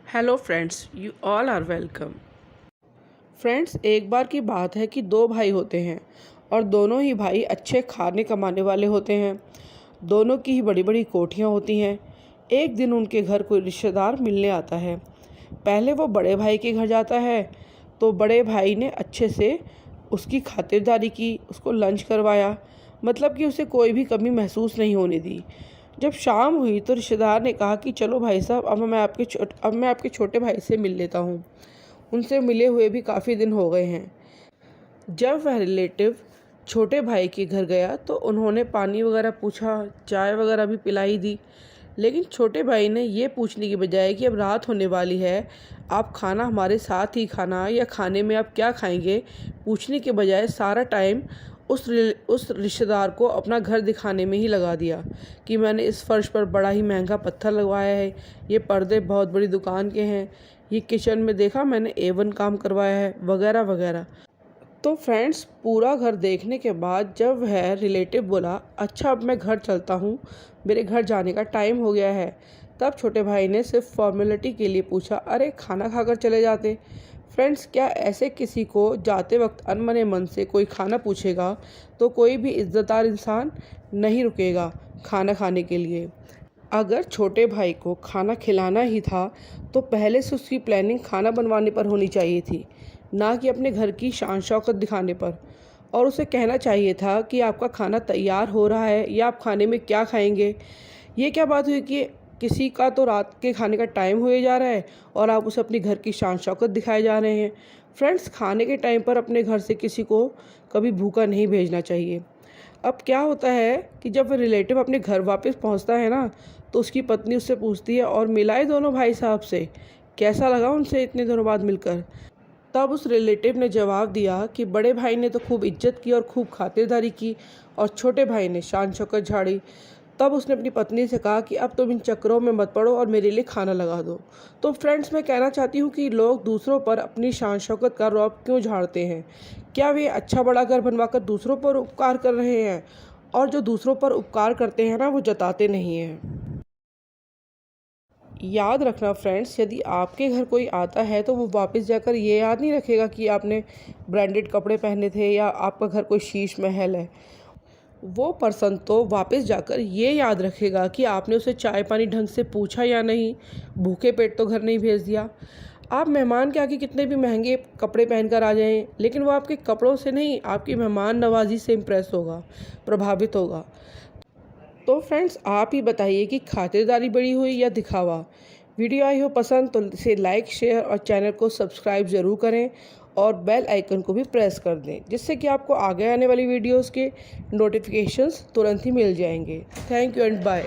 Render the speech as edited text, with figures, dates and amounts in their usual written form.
Hello friends, you all are welcome. Friends, एक बार की बात है कि दो भाई होते हैं और दोनों ही भाई अच्छे खाने कमाने वाले होते हैं। दोनों की ही बड़ी बड़ी कोठियाँ होती हैं। एक दिन उनके घर कोई रिश्तेदार मिलने आता है। पहले वो बड़े भाई के घर जाता है तो बड़े भाई ने अच्छे से उसकी खातिरदारी की, उसको लंच करवाया, मतलब कि उसे कोई भी कमी महसूस नहीं होने दी। जब शाम हुई तो रिश्तेदार ने कहा कि चलो भाई साहब, अब मैं आपके छोटे भाई से मिल लेता हूँ। उनसे मिले हुए भी काफ़ी दिन हो गए हैं। जब वह रिलेटिव छोटे भाई के घर गया तो उन्होंने पानी वगैरह पूछा, चाय वगैरह भी पिलाई दी। लेकिन छोटे भाई ने ये पूछने की बजाय कि अब रात होने वाली है, आप खाना हमारे साथ ही खाना या खाने में आप क्या खाएंगे, पूछने के बजाय सारा टाइम उस रिश्तेदार को अपना घर दिखाने में ही लगा दिया कि मैंने इस फर्श पर बड़ा ही महंगा पत्थर लगवाया है, ये पर्दे बहुत बड़ी दुकान के हैं, ये किचन में देखा मैंने A1 काम करवाया है, वगैरह वगैरह। तो फ्रेंड्स, पूरा घर देखने के बाद जब वह रिलेटिव बोला, अच्छा अब मैं घर चलता हूँ, मेरे घर जाने का टाइम हो गया है, तब छोटे भाई ने सिर्फ फॉर्मेलिटी के लिए पूछा, अरे खाना खाकर चले जाते। फ्रेंड्स, क्या ऐसे किसी को जाते वक्त अनमने मन से कोई खाना पूछेगा तो कोई भी इज्जतदार इंसान नहीं रुकेगा खाना खाने के लिए। अगर छोटे भाई को खाना खिलाना ही था तो पहले से उसकी प्लानिंग खाना बनवाने पर होनी चाहिए थी, ना कि अपने घर की शान शौकत दिखाने पर। और उसे कहना चाहिए था कि आपका खाना तैयार हो रहा है या आप खाने में क्या खाएंगे। ये क्या बात हुई कि किसी का तो रात के खाने का टाइम हुए जा रहा है और आप उसे अपनी घर की शान शौकत दिखाए जा रहे हैं। फ्रेंड्स, खाने के टाइम पर अपने घर से किसी को कभी भूखा नहीं भेजना चाहिए। अब क्या होता है कि जब वह रिलेटिव अपने घर वापस पहुंचता है ना, तो उसकी पत्नी उससे पूछती है, और मिलाए दोनों भाई साहब से, कैसा लगा उनसे इतने दिनों बाद मिलकर। तब उस रिलेटिव ने जवाब दिया कि बड़े भाई ने तो खूब इज्जत की और खूब खातिरदारी की और छोटे भाई ने शान शौकत झाड़ी। तब उसने अपनी पत्नी से कहा कि अब तुम इन चक्करों में मत पड़ो और मेरे लिए खाना लगा दो। तो फ्रेंड्स, मैं कहना चाहती हूँ कि लोग दूसरों पर अपनी शान शौकत का रौब क्यों झाड़ते हैं? क्या वे अच्छा बड़ा घर बनवाकर दूसरों पर उपकार कर रहे हैं? और जो दूसरों पर उपकार करते हैं ना, वो जताते नहीं हैं। याद रखना फ्रेंड्स, यदि आपके घर कोई आता है तो वो वापस जाकर ये याद नहीं रखेगा कि आपने ब्रांडेड कपड़े पहने थे या आपका घर कोई शीश महल है। वो पर्सन तो वापस जाकर ये याद रखेगा कि आपने उसे चाय पानी ढंग से पूछा या नहीं, भूखे पेट तो घर नहीं भेज दिया। आप मेहमान के आगे कितने भी महंगे कपड़े पहनकर आ जाएं, लेकिन वो आपके कपड़ों से नहीं, आपकी मेहमान नवाजी से इम्प्रेस होगा, प्रभावित होगा। तो फ्रेंड्स, आप ही बताइए कि खातिरदारी बड़ी हुई या दिखावा। वीडियो आई हो पसंद तो इसे लाइक, शेयर और चैनल को सब्सक्राइब ज़रूर करें और बेल आइकन को भी प्रेस कर दें, जिससे कि आपको आगे आने वाली वीडियोस के नोटिफिकेशंस तुरंत ही मिल जाएंगे। Thank you and bye.